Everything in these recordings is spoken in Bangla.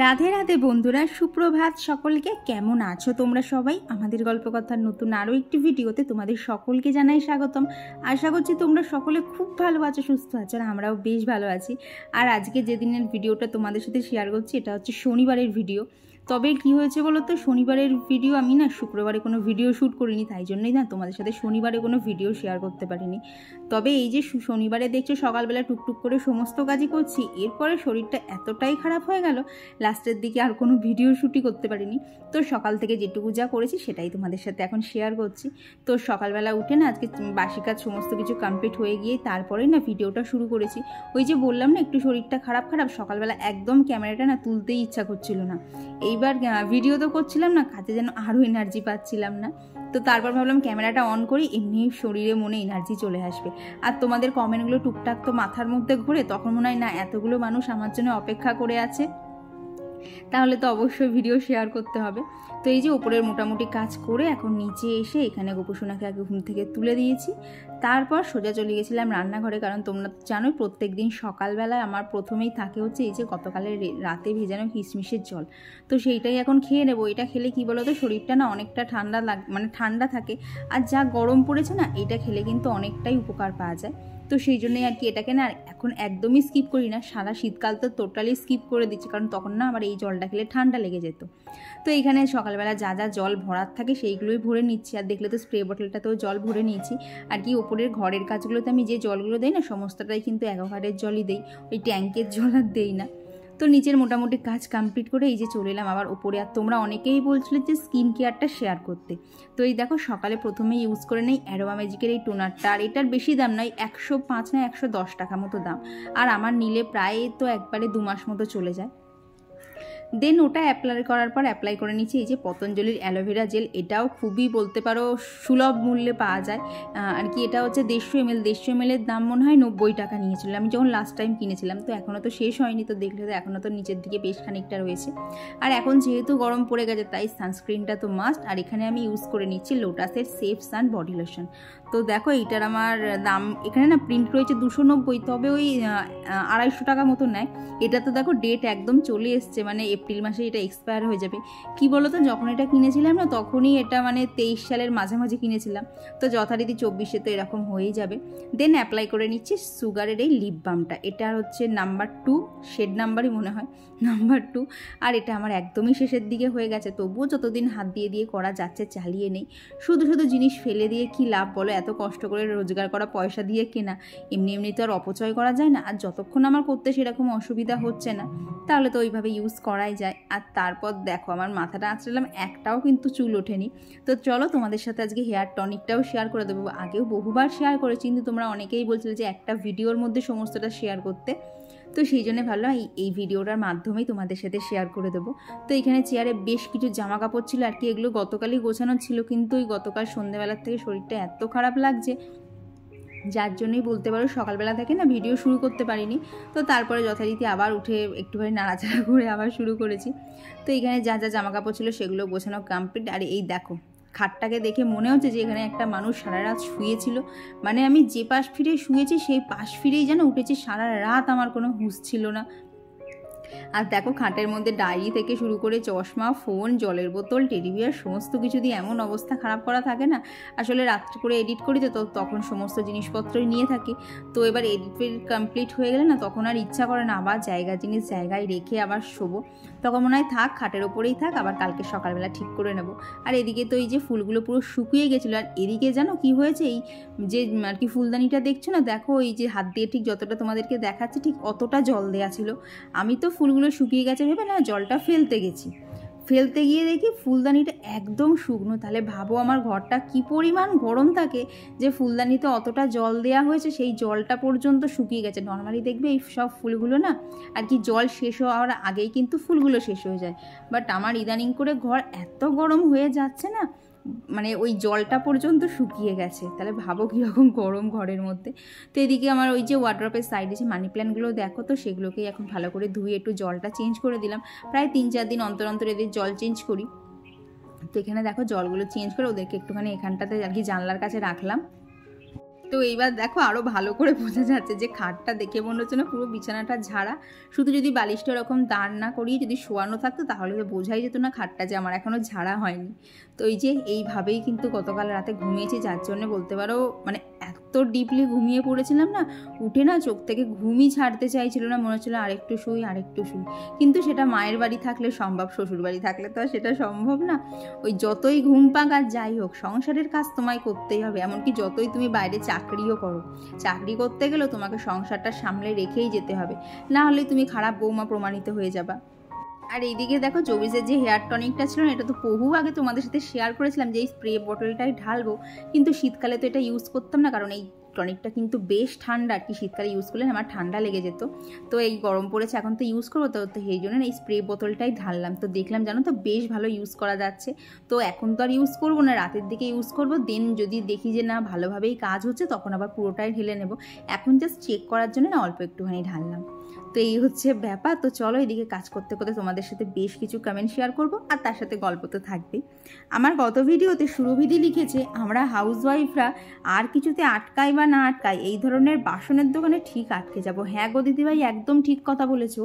রাধে রাধে বন্ধুরা, সুপ্রভাত সকলকে। কেমন আছো তোমরা সবাই? আমাদের গল্পকথার নতুন আরও একটি ভিডিওতে তোমাদের সকলকে জানাই স্বাগতম। আশা করছি তোমরা সকলে খুব ভালো আছো, সুস্থ আছো, আর আমরাও বেশ ভালো আছি। আর আজকে যেদিনের ভিডিওটা তোমাদের সাথে শেয়ার করছি এটা হচ্ছে শনিবারের ভিডিও। তবে কি হয়েছে বলো তো, শনিবারের ভিডিও আমি না শুক্রবারে কোনো ভিডিও শ্যুট করিনি, তাই জন্যই না তোমাদের সাথে শনিবারে কোনো ভিডিও শেয়ার করতে পারিনি। তবে এই যে শনিবারে দেখছো সকালবেলা টুকটুক করে সমস্ত কাজই করছি, এরপরে শরীরটা এতটাই খারাপ হয়ে গেল, লাস্টের দিকে আর কোনো ভিডিও শ্যুটই করতে পারিনি। তো সকাল থেকে যেটুকু যা করেছি সেটাই তোমাদের সাথে এখন শেয়ার করছি। তো সকালবেলা উঠে না আজকে বাসি কাজ সমস্ত কিছু কমপ্লিট হয়ে গিয়ে তারপরেই না ভিডিওটা শুরু করেছি। ওই যে বললাম না একটু শরীরটা খারাপ সকালবেলা একদম ক্যামেরাটা না তুলতেই ইচ্ছা করছিল না। এইবার ভিডিও তো করছিলাম না, কাজে যেন আরও এনার্জি পাচ্ছিলাম না। তো তারপর ভাবলাম ক্যামেরাটা অন করি, এমনি শরীরে মনে এনার্জি চলে আসবে। আর তোমাদের কমেন্টগুলো টুকটাক তো মাথার মধ্যে ঘুরে, তখন মনে হয় না এতগুলো মানুষ আমার জন্য অপেক্ষা করে আছে, তাহলে তো অবশ্যই ভিডিও শেয়ার করতে হবে। তো এই যে উপরের মোটামুটি কাজ করে এখন নিচে এসে এখানে গোপুসোনাকে আগে ঘুম থেকে তুলে দিয়েছি, তারপর সোজা চলে গেছিলাম রান্নাঘরে। কারণ তোমরা জানোই প্রত্যেক দিন সকালবেলায় আমার প্রথমেই থাকে হচ্ছে এই যে গতকালের রাতে ভেজানো কিশমিশের জল। তো সেইটাই এখন খেয়ে নেবো। এটা খেলে কি বলো তো, শরীরটা না অনেকটা ঠান্ডা মানে ঠান্ডা থাকে, আর যা গরম পড়েছে না এটা খেলে কিন্তু অনেকটাই উপকার পাওয়া যায়। তো সেই জন্যই আর কি এটাকে না এখন একদমই স্কিপ করি না, সারা শীতকাল তো টোটালি স্কিপ করে দিচ্ছি, কারণ তখন না আমার এই জলটা খেলে ঠান্ডা লেগে যেত। তো এইখানে সকালবেলা যা যা জল ভরার থাকে সেইগুলোই ভরে নিচ্ছি। আর দেখলে তো স্প্রে বোতলটাতেও জল ভরে নিয়েছি। আর কি ওপরের ঘরের কাজগুলোতে আমি যে জলগুলো দিই না সমস্তটাই কিন্তু অ্যাকোয়াগার্ডের জলই দিই, ওই ট্যাঙ্কের জল আর দেই না। তো নিচের মোটামুটি কাজ কমপ্লিট করে এই যে চলে এলাম আবার উপরে। আর তোমরা অনেকেই বলছিলে যে স্কিন কেয়ারটা শেয়ার করতে, তো এই দেখো সকালে প্রথমে ইউজ করে নেই অ্যারোমা ম্যাজিকের এই টোনারটা। আর এটার বেশি দাম নয়, 105 না 110 টাকা মতো দাম। আর আমার নিলে প্রায় তো একবারে 2 মাস মতো চলে যায়। দেন ওটা অ্যাপ্লাই করার পর অ্যাপ্লাই করে নিচ্ছি এই যে পতঞ্জলির অ্যালোভেরা জেল। এটাও খুবই বলতে পারো সুলভ মূল্যে পাওয়া যায়। আর কি এটা হচ্ছে 150 ml এর দাম মনে হয় 90 টাকা নিয়েছিল আমি যখন লাস্ট টাইম কিনেছিলাম। তো এখনও তো শেষ হয়নি, তো দেখলে তো এখনও তো নিচের দিকে বেশ খানিকটা রয়েছে। আর এখন যেহেতু গরম পড়ে গেছে তাই সানস্ক্রিনটা তো মাস্ট। আর এখানে আমি ইউজ করে নিচ্ছি লোটাসের সেফ সান বডি লোশন। তো দেখো এইটার আমার দাম এখানে না প্রিন্ট রয়েছে 290, তবে ওই 250 টাকা মতো নেয়। এটা তো দেখো ডেট একদম চলে এসছে, মানে এপ্রিল মাসে এটা এক্সপায়ার হয়ে যাবে। কি বলো তো, যখন এটা কিনেছিলাম না তখনই এটা মানে 23 সালের মাঝামাঝি কিনেছিলাম, তো যথারীতি 24-এ তো এরকম হয়েই যাবে। দেন অ্যাপ্লাই করে নিচ্ছি সুগারের এই লিপ বামটা। এটা হচ্ছে নাম্বার 2 শেড নাম্বারই মনে হয়, নাম্বার 2। আর এটা আমার একদমই শেষের দিকে হয়ে গেছে, তবুও যতদিন হাত দিয়ে দিয়ে করা যাচ্ছে চালিয়ে নেই। শুধু শুধু জিনিস ফেলে দিয়ে কি লাভ বলো, এত কষ্ট করে রোজগার করা পয়সা দিয়ে কেনা, এমনি এমনি তো আর অপচয় করা যায় না। আর যতক্ষণ আমার করতে সেরকম অসুবিধা হচ্ছে না তাহলে তো ওইভাবে ইউজ করাই যায়। আর তারপর দেখো আমার মাথাটা আঁচড়ালাম, একটাও কিন্তু চুল ওঠেনি। তো চলো তোমাদের সাথে আজকে হেয়ার টনিকটাও শেয়ার করে দেবো। আগেও বহুবার শেয়ার করেছি, কিন্তু তোমরা অনেকেই বলছিলে যে একটা ভিডিওর মধ্যে সমস্তটা শেয়ার করতে, তো সেই জন্য ভাবলাম এই ভিডিওটার মাধ্যমেই তোমাদের সাথে শেয়ার করে দেবো। তো এখানে চেয়ারে বেশ কিছু জামা কাপড় ছিল আর কি, এগুলো গতকালই গোছানো ছিল, কিন্তু ওই গতকাল সন্ধ্যেবেলার থেকে শরীরটা এত খারাপ লাগছে যার জন্যই বলতে পারো সকালবেলা থেকে না ভিডিও শুরু করতে পারিনি। তো তারপরে যথারীতি আবার উঠে একটুখানি নাড়াচাড়া করে আবার শুরু করেছি। তো এখানে যা যা জামা কাপড় ছিল সেগুলো গোছানো কমপ্লিট। আর এই দেখো খাটটাকে দেখে মনে হচ্ছে যে এখানে একটা মানুষ সারা রাত শুয়েছিল, মানে আমি যে পাশ ফিরে শুয়েছি সেই পাশ ফিরেই যেন উঠেছি, সারা রাত আমার কোনো হুঁশ ছিল না। আর দেখো খাটের মধ্যে ডায়েরি থেকে শুরু করে চশমা, ফোন, জলের বোতল, টেডি বিয়ার সমস্ত কিছু দিয়ে এমন অবস্থা খারাপ করা থাকে না। আসলে রাত্রে করে এডিট করি তো তখন সমস্ত জিনিসপত্রই নিয়ে থাকি। তো এবার এডিট কমপ্লিট হয়ে গেলে না তখন আর ইচ্ছা করে না আবার জিনিস জায়গায় রেখে আবার শোবো, তখন মনে হয় থাক খাটের ওপরেই থাক, আবার কালকে সকালবেলা ঠিক করে নেবো। আর এদিকে তো এই যে ফুলগুলো পুরো শুকিয়ে গেছিলো। আর এদিকে জানো কি হয়েছে, এই যে আর কি ফুলদানিটা দেখছো না, দেখো এই যে হাত দিয়ে ঠিক যতটা তোমাদেরকে দেখাচ্ছে ঠিক অতটা জল দেওয়া ছিল। আমি তো ফুলগুলো শুকিয়ে গেছে ভেবে না জলটা ফেলতে গিয়ে দেখি ফুলদানিটা একদম শুকনো। তাহলে ভাবো আমার ঘরটা কি পরিমাণ গরম থাকে যে ফুলদানিতে অতটা জল দেওয়া হয়েছে সেই জলটা পর্যন্ত শুকিয়ে গেছে। নর্মালি দেখবে এই সব ফুলগুলো না আর কি জল শেষ হওয়ার আগেই কিন্তু ফুলগুলো শেষ হয়ে যায়, বাট আমার ইদানিং করে ঘর এত গরম হয়ে যাচ্ছে না, মানে ওই জলটা পর্যন্ত শুকিয়ে গেছে। তাহলে ভাবো কীরকম গরম ঘরের মধ্যে। তো এদিকে আমার ওই যে ওয়ার্ড্রপের সাইডে যে মানি প্ল্যান্টগুলো দেখো, তো সেগুলোকেই এখন ভালো করে ধুয়ে একটু জলটা চেঞ্জ করে দিলাম। প্রায় 3-4 দিন অন্তর অন্তর এদের জল চেঞ্জ করি। তো এখানে দেখো জলগুলো চেঞ্জ করে ওদেরকে একটুখানি এখানটাতে আর কি জানলার কাছে রাখলাম। তো এইবার দেখো আরও ভালো করে বোঝা যাচ্ছে যে খাটটা দেখে মনে হচ্ছে না পুরো বিছানাটা ঝাড়া, শুধু যদি বালিশটা এরকম দাঁড় না করিয়ে যদি শোয়ানো থাকতো তাহলে তো বোঝাই যেত না খাটটা যে আমার এখনও ঝাড়া হয়নি। তো এই যে এইভাবেই কিন্তু গতকাল রাতে ঘুমিয়েছি, যার জন্য বলতে পারো মানে এত ডিপলি ঘুমিয়ে পড়েছিলাম না, উঠে না চোখ থেকে ঘুমই ছাড়তে চাইছিল না, মনে হচ্ছিলো আরেকটু শুই। কিন্তু সেটা মায়ের বাড়ি থাকলে সম্ভব, শ্বশুর বাড়ি থাকলে তো আর সেটা সম্ভব না। ওই যতই ঘুম পাক আর যাই হোক, সংসারের কাজ তোমায় করতেই হবে। এমনকি যতই তুমি বাইরে চাকরিও করো, চাকরি করতে গেলেও তোমাকে সংসারটা সামলে রেখেই যেতে হবে, না হলে তুমি খারাপ বৌমা প্রমাণিত হয়ে যাবা। আর এইদিকে দেখো চব্বিশের যে হেয়ার টনিকটা ছিল না, এটা তো বহু আগে তোমাদের সাথে শেয়ার করেছিলাম যে এই স্প্রে বোতলটাই ঢালবো, কিন্তু শীতকালে তো এটা ইউজ করতাম না, কারণ এই টনিকটা কিন্তু বেশ ঠান্ডা, আর কি শীতকালে ইউজ করলে আমার ঠান্ডা লেগে যেত। তো এই গরম পড়েছে এখন তো ইউজ করবো, তো সেই জন্য এই স্প্রে বোতলটাই ঢাললাম। তো দেখলাম জানো তো বেশ ভালো ইউজ করা যাচ্ছে। তো এখন তো আর ইউজ করবো না, রাতের দিকে ইউজ করবো, দেন যদি দেখি যে না ভালোভাবেই কাজ হচ্ছে তখন আবার পুরোটাই ঢেলে নেব। এখন জাস্ট চেক করার জন্য না অল্প একটুখানি ঢাললাম। তো এই হচ্ছে ব্যাপার। তো চলো এদিকে কাজ করতে করতে তোমাদের সাথে বেশ কিছু কমেন্ট শেয়ার করব, আর তার সাথে গল্প তো থাকবেই। আমার গত ভিডিওতে সুরভিদি লিখেছে আমরা হাউসওয়াইফরা আর কিছুতে আটকাই বা না আটকাই, এই ধরনের বাসনের দোকানে ঠিক আটকে যাব। হ্যাঁ গো দিদিভাই, একদম ঠিক কথা বলেছো।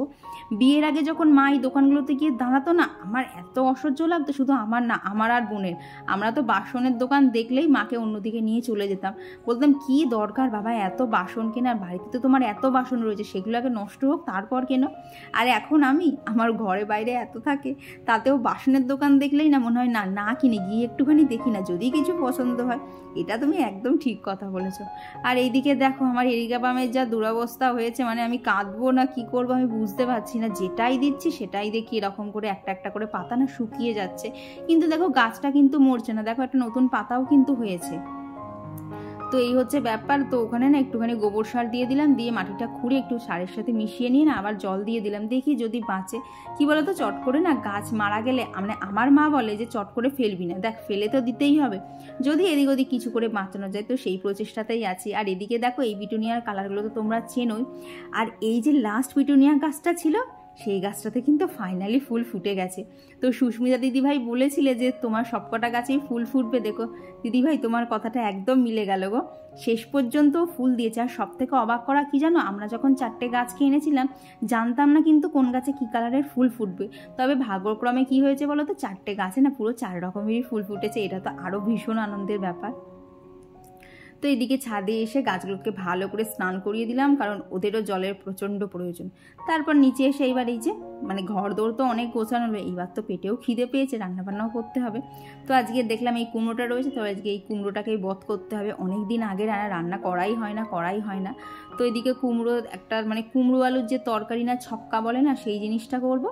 বিয়ের আগে যখন মা এই দোকানগুলোতে গিয়ে দাঁড়াতো না, আমার এত অসহ্য লাগতো, শুধু আমার না, আমার আর বোনের। আমরা তো বাসনের দোকান দেখলেই মাকে অন্যদিকে নিয়ে চলে যেতাম, বলতাম কি দরকার বাবা এত বাসন কেনার, বাড়িতে তো তোমার এত বাসন রয়েছে, সেগুলো আগে নষ্ট হোক তারপর কেন। আর এখন আমার ঘরে বাইরে এত থাকে, তাতেও বাসনের দোকান দেখলেই না মনে হয় না না কিনে গিয়ে একটুখানি দেখি না, যদি কিছু পছন্দ হয়। এটা তুমি একদম ঠিক কথা বলেছো। আর এইদিকে দেখো আমার এরিকা বামের যা দুরবস্থা হয়েছে, মানে আমি কাঁদবো না কি করবো আমি বুঝতে পারছি না। যেটাই দিচ্ছি সেটাই দেখি এরকম করে একটা একটা করে পাতা না শুকিয়ে যাচ্ছে, কিন্তু দেখো গাছটা কিন্তু মরছে না, দেখো একটা নতুন পাতাও কিন্তু হয়েছে। তো এই হচ্ছে ব্যাপার। তো ওখানে না একটুখানি গোবর সার দিয়ে দিলাম, দিয়ে মাটিটা খুঁড়ে একটু সারের সাথে মিশিয়ে নিয়ে না আবার জল দিয়ে দিলাম, দেখি যদি বাঁচে। কি বলতো, চট করে না গাছ মারা গেলে মানে আমার মা বলে যে চট করে ফেলবি না, দেখ ফেলে তো দিতেই হবে, যদি এদিক ওদিক কিছু করে বাঁচানো যায়। তো সেই প্রচেষ্টাতেই আছি। আর এদিকে দেখো এই পিটুনিয়ার কালারগুলো তো তোমরা চেনোই, আর এই যে লাস্ট পিটুনিয়া গাছটা ছিল সেই গাছটাতে কিন্তু ফাইনালি ফুল ফুটে গেছে। তো সুস্মিতা দিদিভাই বলেছিলে যে তোমার সবকটা গাছেই ফুল ফুটবে, দেখো দিদিভাই তোমার কথাটা একদম মিলে গেল গো, শেষ পর্যন্ত ফুল দিয়েছে। আর সব থেকে অবাক করা কি জানো, আমরা যখন 4টে গাছকে এনেছিলাম জানতাম না কিন্তু কোন গাছে কী কালারের ফুল ফুটবে, তবে ভাগ্যক্রমে কি হয়েছে বলো তো, 4টে গাছে না পুরো 4 রকমেরই ফুল ফুটেছে, এটা তো আরও ভীষণ আনন্দের ব্যাপার। তো এদিকে ছাদে এসে গাছগুলোকে ভালো করে স্নান করিয়ে দিলাম, কারণ ওদেরও জলের প্রচণ্ড প্রয়োজন। তারপর নিচে এসে এইবার এই যে মানে ঘর দৌড় তো অনেক গোছানো হলো, এইবার তো পেটেও খিদে পেয়েছে, রান্নাবান্নাও করতে হবে। তো আজকে দেখলাম এই কুমড়োটা রয়েছে, তো আজকে এই কুমড়োটাকেই বধ করতে হবে। অনেক দিন আগে রান্না করাই হয় না। তো এদিকে কুমড়ো একটা মানে কুমড়ো আলুর যে তরকারি না ছক্কা বলে না, সেই জিনিসটা করব,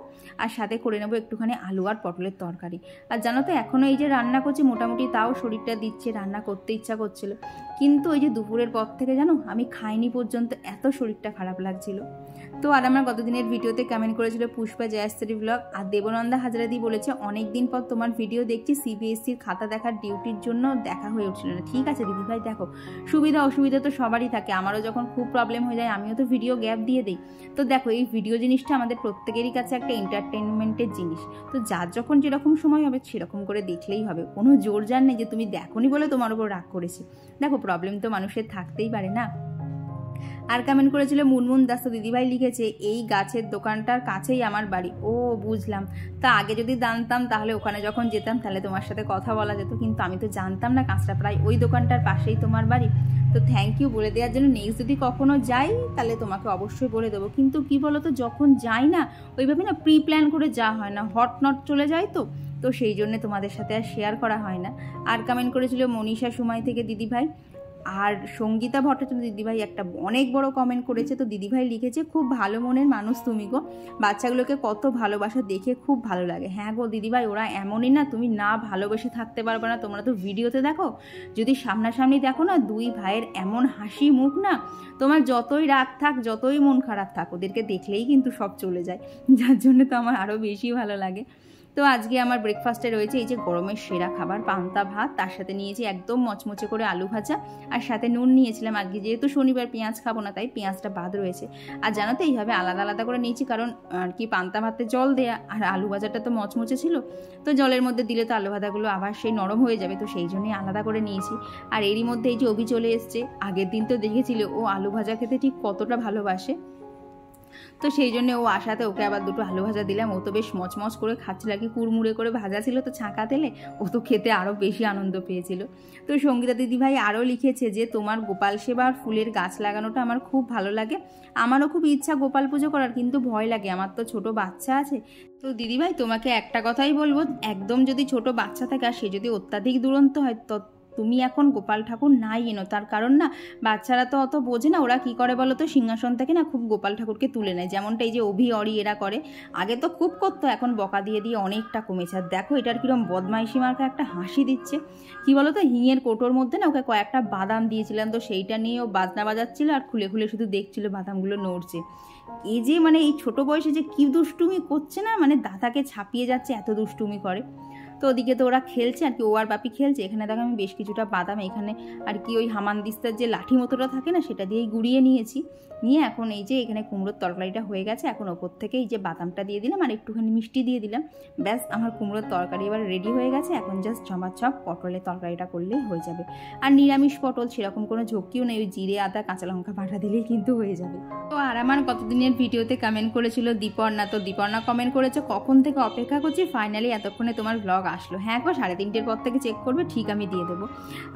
আর সাথে করে নেবো একটুখানি আলু আর পটলের তরকারি। আর জানো তো এখনও এই যে রান্না করছি মোটামুটি তাও শরীরটা দিচ্ছে, রান্না করতে ইচ্ছা করছিল, কিন্তু ওই যে দুপুরের পর থেকে জানো আমি খাইনি পর্যন্ত, এত শরীরটা খারাপ লাগছিল। তো আর আমার গতদিনের ভিডিওতে কমেন্ট করেছিল পুষ্পা জয়াশ্রী ব্লগ, আর দেবনন্দা হাজরাদি বলেছে অনেক দিন পর তোমার ভিডিও দেখছি, সিবিএসসির খাতা দেখার ডিউটির জন্য দেখা হয়ে উঠছিল না। ঠিক আছে দিদিভাই, দেখো সুবিধা অসুবিধা তো সবারই থাকে, আমারও যখন খুব প্রবলেম হয়ে যায় আমিও তো ভিডিও গ্যাপ দিয়ে দিই। তো দেখো এই ভিডিও জিনিসটা আমাদের প্রত্যেকেরই কাছে একটা এন্টারটেনমেন্টের জিনিস, তো যার যখন যেরকম সময় হবে সেরকম করে দেখলেই হবে, কোনো জোর জার নেই যে তুমি দেখোনি বলে তোমার উপর রাগ করেছি। দেখো প্রবলেম তো মানুষের থাকতেই পারে না। আর কমেন্ট করেছিল মুনমুন দাস, তো দিদিভাই লিখেছে এই গাছের দোকানটার কাছেই আমার বাড়ি। ও বুঝলাম, তা আগে যদি জানতাম তাহলে ওখানে যখন যেতাম তাহলে তোমার সাথে কথা বলা যেত, কিন্তু আমি তো জানতাম না কাঁচরাপাড়ায় ওই দোকানটার পাশেই তোমার বাড়ি। তো থ্যাংক ইউ বলে দেওয়ার জন্য। নেক্সট যদি কখনো যাই তাহলে তোমাকে অবশ্যই বলে দেবো, কিন্তু কি বলো তো যখন যাই না ওইভাবে না প্রি প্ল্যান করে যাওয়া হয় না, হট নট চলে যায়, তো সেই জন্য তোমাদের সাথে আর শেয়ার করা হয় না। আর কমেন্ট করেছিল মনীষা সময় থেকে দিদিভাই, আর সঙ্গীতা ভট্টাচার্য দিদিভাই একটা অনেক বড় কমেন্ট করেছে। তো দিদিভাই লিখেছে খুব ভালো মনের মানুষ তুমি গো, বাচ্চাগুলোকে কত ভালোবাসা দেখে খুব ভালো লাগে। হ্যাঁ গো দিদিভাই, ওরা এমনই না, তুমি না ভালোবেসে থাকতে পারবে না। তোমরা তো ভিডিওতে দেখো, যদি সামনাসামনি দেখো না দুই ভাইয়ের এমন হাসি মুখ না, তোমার যতই রাগ থাক যতই মন খারাপ থাক ওদেরকে দেখলেই কিন্তু সব চলে যায়, যার জন্য তো আমার আরও বেশি ভালো লাগে। তো আজকে আমার ব্রেকফাস্টে রয়েছে এই যে গরমের সেরা খাবার পান্তা ভাত, তার সাথে নিয়েছি একদম মচমচে করে আলু ভাজা, আর সাথে নুন নিয়েছিলাম। আজকে যেহেতু শনিবার পেঁয়াজ খাবো না, তাই পেঁয়াজটা বাদ রয়েছে। আর জানো তো এইভাবে আলাদা আলাদা করে নিয়েছি, কারণ আর কি পান্তা ভাতে জল দেয়া আর আলু ভাজাটা তো মচমচে ছিল, তো জলের মধ্যে দিলে তো আলু ভাজাগুলো আবার সেই নরম হয়ে যাবে, তো সেই জন্যই আলাদা করে নিয়েছি। আর এরই মধ্যে এই যে অভি চলে এসছে। আগের দিন তো দেখেছিল ও আলু ভাজা খেতে ঠিক কতটা ভালোবাসে, তো সেই জন্য ও আসাতে ওকে আবার দুটো আলু ভাজা দিলাম। ও তো বেশ মচমচ করে খাচ্ছিল, আর কি কুড়মুড়ে করে ভাজা ছিল তো ছাঁকা তেলে, ও তো খেতে আরও বেশি আনন্দ পেয়েছিল। তো সঙ্গীতা দিদিভাই আরও লিখেছে যে তোমার গোপাল সেবা আর ফুলের গাছ লাগানোটা আমার খুব ভালো লাগে। আমারও খুব ইচ্ছা গোপাল পুজো করার, কিন্তু ভয় লাগে, আমার তো ছোট বাচ্চা আছে। তো দিদিভাই তোমাকে একটা কথাই বলবো, একদম যদি ছোট বাচ্চা থাকে আর সে যদি অত্যাধিক দুরন্ত হয়, তো তুমি এখন গোপাল ঠাকুর নাই এনো। তার কারণ না, বাচ্চারা তো অত বোঝে না, ওরা কি করে বলো তো, সিংহাসন থেকে না খুব গোপাল ঠাকুরকে তুলে নেয়, যেমনটা এই যে অভি অরি এরা করে। আগে তো খুব করতো, এখন বকা দিয়ে দিয়ে অনেকটা কমেছে। আর দেখো এটার কিরম বদমাইশি মার্কা একটা হাসি দিচ্ছে। কি বলো তো, হিঙের কোটোর মধ্যে না ওকে কয়েকটা বাদাম দিয়েছিলাম, তো সেইটা নিয়ে ও বাজনা বাজাচ্ছিল আর খুলে খুলে শুধু দেখছিল বাদামগুলো নড়ছে। এই যে মানে এই ছোট বয়সে যে কি দুষ্টুমি করছে না, মানে দাদাকে ছাপিয়ে যাচ্ছে, এত দুষ্টুমি করে। তো ওদিকে তো ওরা খেলছে আর কি, ও আর বাপি খেলছে। এখানে দেখো আমি বেশ কিছুটা বাদাম এখানে আর কি ওই হামানদিস্তার যে লাঠি মতোটা থাকে না, সেটা দিয়েই গুঁড়িয়ে নিয়েছি। নিয়ে এখন এই যে এখানে কুমড়োর তরকারিটা হয়ে গেছে, এখন ওপর থেকে এই যে বাদামটা দিয়ে দিলাম আর একটুখানি মিষ্টি দিয়ে দিলাম, ব্যাস আমার কুমড়োর তরকারি এবার রেডি হয়ে গেছে। এখন জাস্ট ঝমাঝপ পটলের তরকারিটা করলেই হয়ে যাবে। আর নিরামিষ পটল, সেরকম কোনো ঝক্কিও নেই, ওই জিরে আদা কাঁচা লঙ্কা বাটা দিলেই কিন্তু হয়ে যাবে। তো আর আমার কতদিনের ভিডিওতে কমেন্ট করেছিল দীপর্ণা, তো দীপর্ণা কমেন্ট করেছে কখন থেকে অপেক্ষা করছি, ফাইনালি এতক্ষণে তোমার ব্লগ আসলো। হ্যাঁ গো, 3:30-এর পর থেকে চেক করবে, ঠিক আমি দিয়ে দেবো।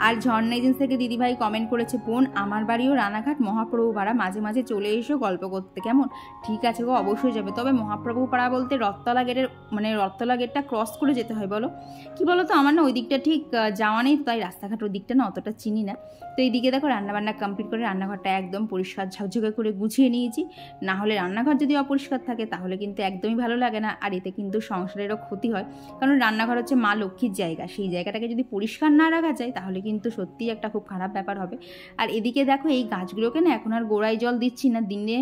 আর ঝর্ণা এজেন্সি থেকে দিদিভাই কমেন্ট করেছে, বোন আমার বাড়িও রানাঘাট মহাপ্রভু পাড়া, মাঝে মাঝে চলে এসো গল্প করতে, কেমন? ঠিক আছে গো, অবশ্যই যাবে। তবে মহাপ্রভু পাড়া বলতে রথতলা গেটের মানে রথতলা গেটটা ক্রস করে যেতে হয় বলো। কি বলো তো, আমার না ওই দিকটা ঠিক যাওয়া নেই, তাই রাস্তাঘাট ওই দিকটা না অতটা চিনি না। তো এইদিকে দেখো রান্নাবান্না কমপ্লিট করে রান্নাঘরটা একদম পরিষ্কার ঝকঝকে করে গুছিয়ে নিয়েছি। না হলে রান্নাঘর যদি অপরিষ্কার থাকে তাহলে কিন্তু একদমই ভালো লাগে না, আর এতে কিন্তু সংসারেরও ক্ষতি হয়। কারণ রান্নাঘর হচ্ছে মা লক্ষ্মীর জায়গা, সেই জায়গাটাকে যদি পরিষ্কার না রাখা যায় তাহলে কিন্তু সত্যিই একটা খুব খারাপ ব্যাপার হবে। আর এদিকে দেখো এই গাছগুলোকে না এখন আর গোড়ায় জল দিচ্ছি না, দিনে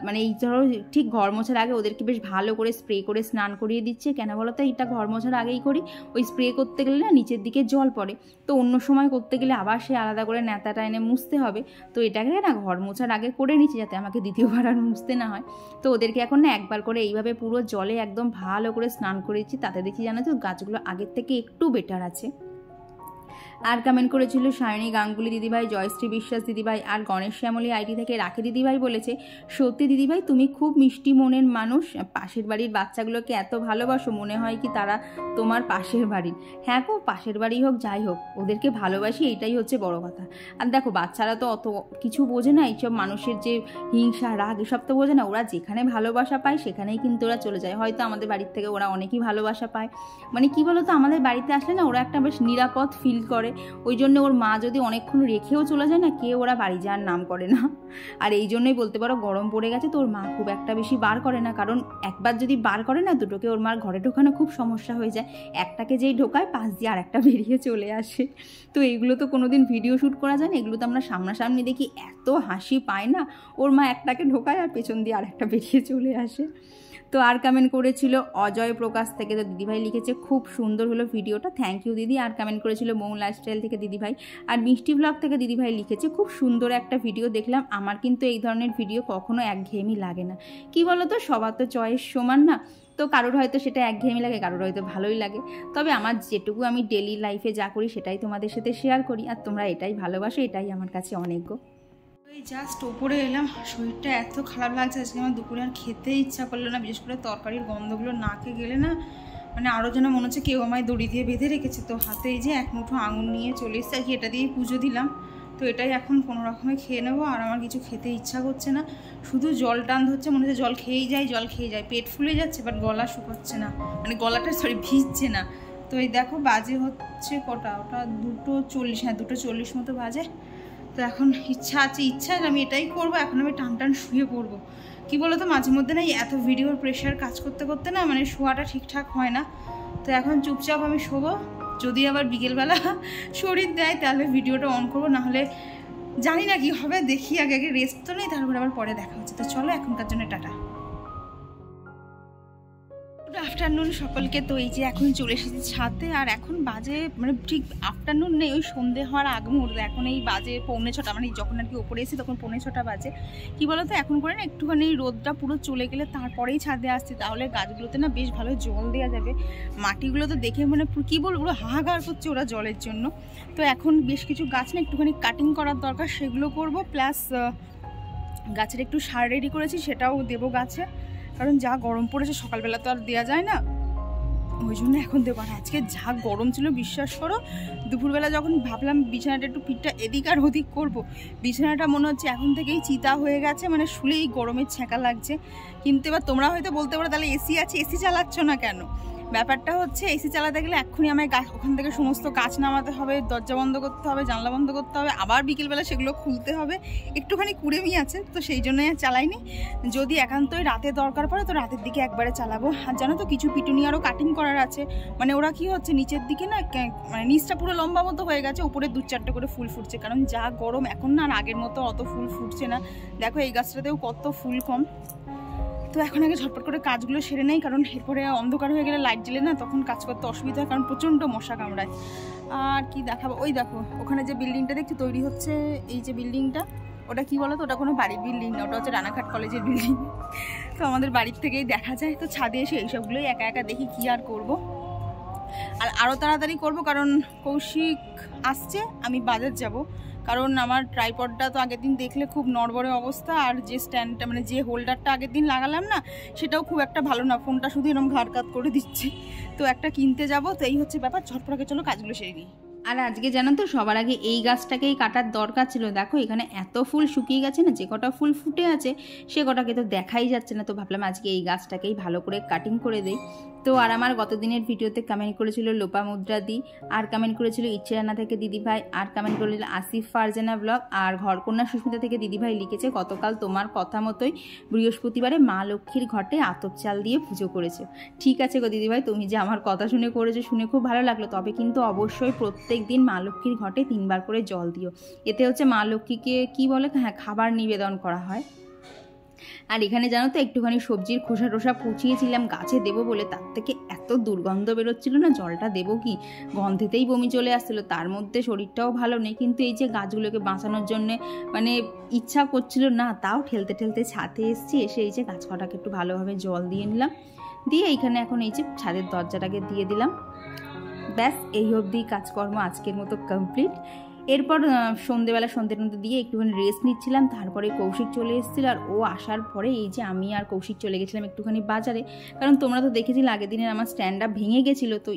মানে এই ধরো ঠিক ঘর মোছার আগে ওদেরকে বেশ ভালো করে স্প্রে করে স্নান করিয়ে দিচ্ছে। কেন বলো তো, এটা ঘর মোছার আগেই করি, ওই স্প্রে করতে গেলে না নিচের দিকে জল পড়ে, তো অন্য সময় করতে গেলে আবার সে আলাদা করে নেতাটা এনে মুছতে হবে। তো এটাকে না ঘর মোছার আগে করে নিচ্ছি, যাতে আমাকে দ্বিতীয়বার আর মুছতে না হয়। তো ওদেরকে এখন না একবার করে এইভাবে পুরো জলে একদম ভালো করে স্নান করেছি, তাতে দেখি জানো তো গাছগুলো আগের থেকে একটু বেটার আছে। আর কমেন্ট করেছিল সায়নী গাঙ্গুলি দিদিভাই, জয়শ্রী বিশ্বাস দিদিভাই আর গণেশ শ্যামলী আইডি থেকে রাখি দিদিভাই বলেছে, সত্যি দিদিভাই তুমি খুব মিষ্টি মনের মানুষ, পাশের বাড়ির বাচ্চাগুলোকে এত ভালোবাসো, মনে হয় কি তারা তোমার পাশের বাড়ির। হ্যাঁ গো, পাশের বাড়ি হোক যাই হোক, ওদেরকে ভালোবাসি, এটাই হচ্ছে বড় কথা। আর দেখো বাচ্চারা তো অত কিছু বোঝে না, এইসব মানুষের যে হিংসা রাগ এসব তো বোঝে না, ওরা যেখানে ভালোবাসা পায় সেখানেই কিন্তু ওরা চলে যায়। হয়তো আমাদের বাড়ির থেকে ওরা অনেকই ভালোবাসা পায়, মানে কি বলতো, আমাদের বাড়িতে আসলে না ওরা একটা বেশ নিরাপদ ফিল করে, ওই জন্য ওর মা যদি অনেকক্ষণ রেখেও চলে যায় না, কেউ ওরা বাড়ি যাওয়ার নাম করে না। আর এই জন্যই বলতে পারো গরম পড়ে গেছে তো ওর মা খুব একটা বেশি বার করে না, কারণ একবার যদি বার করে না দুটোকে ওর মার ঘরে ঢোকানো খুব সমস্যা হয়ে যায়, একটাকে যেই ঢোকায় পাশ দিয়ে আর একটা বেরিয়ে চলে আসে। তো এইগুলো তো কোনোদিন ভিডিও শ্যুট করা যায় না, এগুলো তো আমরা সামনাসামনি দেখি, এত হাসি পায় না, ওর মা একটাকে ঢোকায় আর পেছন দিয়ে আর একটা বেরিয়ে চলে আসে। তো আর কমেন্ট করেছিল অজয় প্রকাশ থেকে, তো দিদিভাই লিখেছে খুব সুন্দর হলো ভিডিওটা, থ্যাংক ইউ দিদি। আর কমেন্ট করেছিল মৌ লাইফস্টাইল থেকে দিদিভাই, আর মিষ্টি ব্লগ থেকে দিদিভাই লিখেছে খুব সুন্দর একটা ভিডিও দেখলাম, আমার কিন্তু এই ধরনের ভিডিও কখনো একঘেয়েমি লাগে না। কি বলো তো, সবার তো চয়েস সমান না, তো কারোর হয়তো সেটা একঘেয়েমি লাগে, কারোর হয়তো ভালোই লাগে। তবে আমার যেটুকু আমি ডেলি লাইফে যা করি সেটাই তোমাদের সাথে শেয়ার করি, আর তোমরা এটাই ভালোবাসো, এটাই আমার কাছে অনেক গো। এই জাস্ট ওপরে এলাম, শরীরটা এত খারাপ লাগছে আজকে, আমার দুপুরে আর খেতে ইচ্ছা করলো না, বিশেষ করে তরকারির গন্ধগুলো নাকে গেলে না মানে আরও যেন মনে হচ্ছে কেউ আমায় দড়ি দিয়ে বেঁধে রেখেছে। তো হাতে এই যে এক মুঠো আঙুর নিয়ে চলে এসছে আর কি, এটা দিয়েই পুজো দিলাম। তো এটাই এখন কোনো রকমে খেয়ে নেবো, আর আমার কিছু খেতে ইচ্ছা করছে না, শুধু জল টান ধরছে, মনে হচ্ছে জল খেয়েই যায়, পেট ফুলে যাচ্ছে, বাট গলা শুকোচ্ছে না, মানে গলাটা ভিজছে না। তো এই দেখো বাজে হচ্ছে কটা, ওটা 2:40, হ্যাঁ 2:40 মতো বাজে। তো এখন ইচ্ছা আমি এটাই করবো, এখন আমি টান শুয়ে পড়বো। কি বলো তো, মাঝে মধ্যে না এত ভিডিওর প্রেশার কাজ করতে করতে না মানে শোয়াটা ঠিকঠাক হয় না। তো এখন চুপচাপ আমি শোবো, যদি আবার বিকেলবেলা শরীর দেয় তাহলে ভিডিওটা অন করবো, নাহলে জানি না কি হবে, দেখি আগে রেস্ট তো নেই, তারপরে আবার পরে দেখা হচ্ছে। তো চলো এখনকার জন্য টাটা। গুড আফটারনুন সকলকে। তো এই যে এখন চলে এসেছি ছাদে, আর এখন বাজে মানে ঠিক আফটারনুন নেই, ওই সন্ধে হওয়ার আগ মুহূর্তে। এখন এই বাজে 6:45, মানে যখন আর কি ওপরে এসেছি তখন 6:45 বাজে। কী বলো তো, এখন করে না একটুখানি রোদটা পুরো চলে গেলে তারপরেই ছাদে আসছি, তাহলে গাছগুলোতে না বেশ ভালো জল দেওয়া যাবে। মাটিগুলো তো দেখে মানে কী বলবো, পুরো হাহাকার করছে ওরা জলের জন্য। তো এখন বেশ কিছু গাছ না একটুখানি কাটিং করার দরকার, সেগুলো করব। প্লাস গাছের একটু সার রেডি করেছি, সেটাও দেবো গাছে, কারণ যা গরম পড়েছে সকালবেলা তো আর দেওয়া যায় না, ওই জন্য এখন দেবো। আর আজকে যা গরম ছিল বিশ্বাস করো, দুপুরবেলা যখন ভাবলাম বিছানাটা একটু পিঠটা এদিক আর ওদিক করবো, বিছানাটা মনে হচ্ছে এখন থেকেই চিতা হয়ে গেছে, মানে শুলেই গরমের ছ্যাঁকা লাগছে। কিন্তু এবার তোমরা হয়তো বলতে পারো তাহলে এসি আছে, এসি চালাচ্ছ না কেন? ব্যাপারটা হচ্ছে এসি চালাতে গেলে এক্ষুনি আমায় ওখান থেকে সমস্ত গাছ নামাতে হবে, দরজা বন্ধ করতে হবে, জানলা বন্ধ করতে হবে, আবার বিকেলবেলা সেগুলো খুলতে হবে, একটুখানি কুড়েমি আছে, তো সেই জন্যই আর চালাইনি। যদি একান্তই রাতে দরকার পড়ে তো রাতের দিকে একবারে চালাবো। আর জানো তো কিছু পিটুনিয়ারও কাটিং করার আছে, মানে ওরা কি হচ্ছে নিচের দিকে না, মানে নিচটা পুরো লম্বা মতো হয়ে গেছে, উপরে 2-4টে করে ফুল ফুটছে, কারণ যা গরম এখন না আর আগের মতো অত ফুল ফুটছে না। দেখো এই গাছটাতেও কত ফুল কম। তো এখন আগে ঝটপট করে কাজগুলো সেরে নেই, কারণ এরপরে অন্ধকার হয়ে গেলে লাইট জ্বেলে না তখন কাজ করতে অসুবিধা হয়, কারণ প্রচণ্ড মশা কামড়ায়। আর কি দেখাবো, ওই দেখো ওখানে যে বিল্ডিংটা দেখছি তৈরি হচ্ছে, এই যে বিল্ডিংটা, ওটা কি বলো তো, ওটা কোনো বাড়ির বিল্ডিং না, ওটা হচ্ছে রানাঘাট কলেজের বিল্ডিং। তো আমাদের বাড়ির থেকেই দেখা যায়। তো ছাদে এসে এইসবগুলোই একা একা দেখি, কি আর করবো। আর আরও তাড়াতাড়ি করবো, কারণ কৌশিক আসছে, আমি বাজার যাব, কারণ আমার ট্রাইপডটা তো আগের দিন দেখলে খুব নড়বড়ে অবস্থা, আর যে স্ট্যান্ডটা মানে যে হোল্ডারটা আগের দিন লাগালাম না সেটাও খুব একটা ভালো না, ফোনটা শুধু এরকম ঘাটকাত করে দিচ্ছে। তো একটা কিনতে যাব, তো এই হচ্ছে ব্যাপার। ঝটপট আগে চলো কাজগুলো সেরে নিই। আর আজকে জানো তো সবার আগে এই গাছটাকেই কাটার দরকার ছিল। দেখো এখানে এত ফুল শুকিয়ে গেছে না, যে কটা ফুল ফুটে আছে সে কটাকে তো দেখাই যাচ্ছে না। তো ভাবলাম আজকে এই গাছটাকেই ভালো করে কাটিং করে দেই। তো আর আমার গত দিনের ভিডিওতে কমেন্ট করেছিল লোপামুদ্রা দি, আর কমেন্ট করেছিল ইচ্ছেরানা থেকে দিদিভাই, আর কমেন্ট করেছিল আসিফ ফারজানা ব্লগ, আর ঘরকন্যা সুস্মিতা থেকে দিদিভাই লিখেছে গতকাল তোমার কথা মতোই বৃহস্পতিবারে মা লক্ষ্মীর ঘটে আতপ চাল দিয়ে পুজো করেছে। ঠিক আছে গো দিদিভাই, তুমি যে আমার কথা শুনে করেছো শুনে খুব ভালো লাগলো। তবে কিন্তু অবশ্যই প্রত্যেক দিন মা লক্ষ্মীর ঘটে 3 বার করে জল দিও। এতে হচ্ছে মা লক্ষ্মীকে কি বলে, হ্যাঁ খাবার নিবেদন করা হয়। আর এখানে জানো তো একটুখানি সবজির খোসা টোসা পুচিয়েছিলাম গাছে দেবো বলে, তার থেকে এত দুর্গন্ধ বেরোচ্ছিল না, জলটা দেবো কি, গন্ধেতেই বমি চলে আসছিলো। তার মধ্যে শরীরটাও ভালো নেই, কিন্তু এই যে গাছগুলোকে বাঁচানোর জন্যে মানে ইচ্ছা করছিল না, তাও ঠেলতে ঠেলতে ছাদে এসেছি। এসে এই যে গাছ কটাকে একটু ভালোভাবে জল দিয়ে নিলাম, দিয়ে এইখানে এখন এই যে ছাদের দরজাটাকে দিয়ে দিলাম। ব্যাস এই অবধি কাজকর্ম আজকের মতো কমপ্লিট। এরপর সন্ধেবেলা সন্ধ্যে দিয়ে একটুখানি রেস্ট নিচ্ছিলাম, তারপরে কৌশিক চলে এসেছিল। আর ও আসার পরে এই যে আমি আর কৌশিক চলে গেছিলাম একটুখানি বাজারে, কারণ তোমরা তো দেখেছিলে আগের দিনের আমার স্ট্যান্ডটা ভেঙে গেছিলো, তো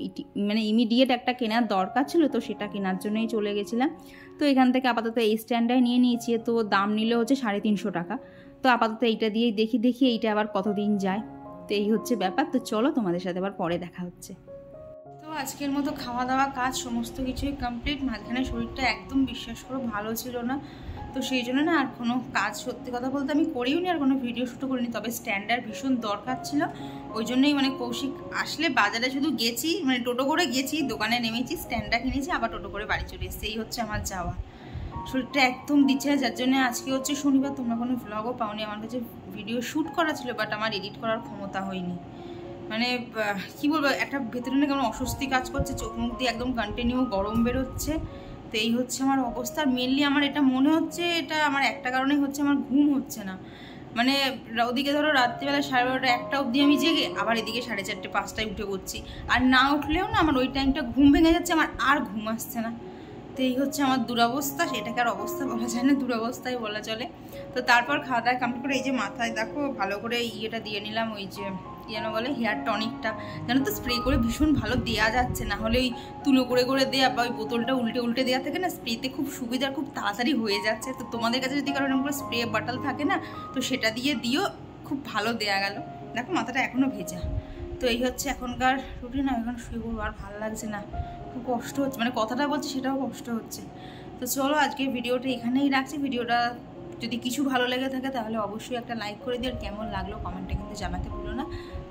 মানে ইমিডিয়েট একটা কেনার দরকার ছিল, তো সেটা কেনার জন্যই চলে গেছিলাম। তো এখান থেকে আপাতত এই স্ট্যান্ডটাই নিয়ে নিয়েছি, তো দাম নিল হচ্ছে 350 টাকা। তো আপাতত এইটা দিয়েই দেখি এইটা আবার কতদিন যায়। তো এই হচ্ছে ব্যাপার। তো চলো তোমাদের সাথে আবার পরে দেখা হচ্ছে। তো আজকের মতো খাওয়া দাওয়া কাজ সমস্ত কিছুই কমপ্লিট। মাঝখানে শরীরটা একদম বিশ্বাস করো ভালো ছিল না, তো সেই জন্য না আর কোনো কাজ সত্যি কথা বলতে আমি করিও নি, আর কোনো ভিডিও শ্যুটও করিনি। তবে স্ট্যান্ডার ভীষণ দরকার ছিল, ওই জন্যই মানে কৌশিক আসলে বাজারে শুধু গেছি, মানে টোটো করে গেছি, দোকানে নেমেছি, স্ট্যান্ডটা কিনেছি, আবার টোটো করে বাড়ি চলে এসেছি। এই হচ্ছে আমার যাওয়া। শরীরটা একদম দিচ্ছে না, যার জন্য আজকে হচ্ছে শনিবার, তোমরা কোনো ভ্লগও পাওনি। আমার কাছে ভিডিও শ্যুট করা ছিল, বাট আমার এডিট করার ক্ষমতা হয়নি। মানে কি বলবো, একটা ভেতরে না কেমন অস্বস্তি কাজ করছে, চোখ মুখ দিয়ে একদম কন্টিনিউ গরম বেরোচ্ছে। তো এই হচ্ছে আমার অবস্থা। মেনলি আমার এটা মনে হচ্ছে, এটা আমার একটা কারণেই হচ্ছে, আমার ঘুম হচ্ছে না। মানে ওদিকে ধরো রাত্রিবেলা 12:30 1টা অবধি আমি জেগে, আবার এদিকে 4:30 5টায় উঠে পড়ছি, আর না উঠলেও না আমার ওই টাইমটা ঘুম ভেঙে যাচ্ছে, আমার আর ঘুম আসছে না। তো এই হচ্ছে আমার দুরবস্থা, সেটাকে আর অবস্থা বলা যায় না, দুরবস্থাই বলা চলে। তো তারপর খাওয়া দাওয়া কমপ্লিট করে এই যে মাথায় দেখো ভালো করে ইয়েটা দিয়ে নিলাম, ওই যে কী যেন বলে হেয়ার টনিকটা, জানো তো স্প্রে করে ভীষণ ভালো দেওয়া যাচ্ছে, না হলে ওই তুলো করে করে দেওয়া বা ওই বোতলটা উল্টে উল্টে দেওয়া থেকে না স্প্রেতে খুব সুবিধা, খুব তাড়াতাড়ি হয়ে যাচ্ছে। তো তোমাদের কাছে যদি কারণ এরকম স্প্রে বটল থাকে না, তো সেটা দিয়ে দিও, খুব ভালো দেয়া গেল। দেখো মাথাটা এখনও ভেজা। তো এই হচ্ছে এখনকার রুটিন। এখন শুয়ে পড়বো, আর ভালো লাগছে না, খুব কষ্ট হচ্ছে, মানে কথাটা বলছি সেটাও কষ্ট হচ্ছে। তো চলো আজকে ভিডিওটা এখানেই রাখছি। ভিডিওটা যদি কিছু ভালো লেগে থাকে তাহলে অবশ্যই একটা লাইক করে দিও, আর কেমন লাগলো কমেন্টে কিন্তু জানাতে ভুলো না।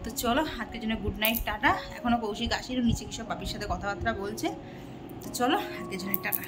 তো চলো আজকের জন্য গুড নাইট, টাটা। এখনও কৌশিক আসিল, নিচে কিসব বাপির সাথে কথাবার্তা বলছে। তো চলো আজকের জন্য টাটা।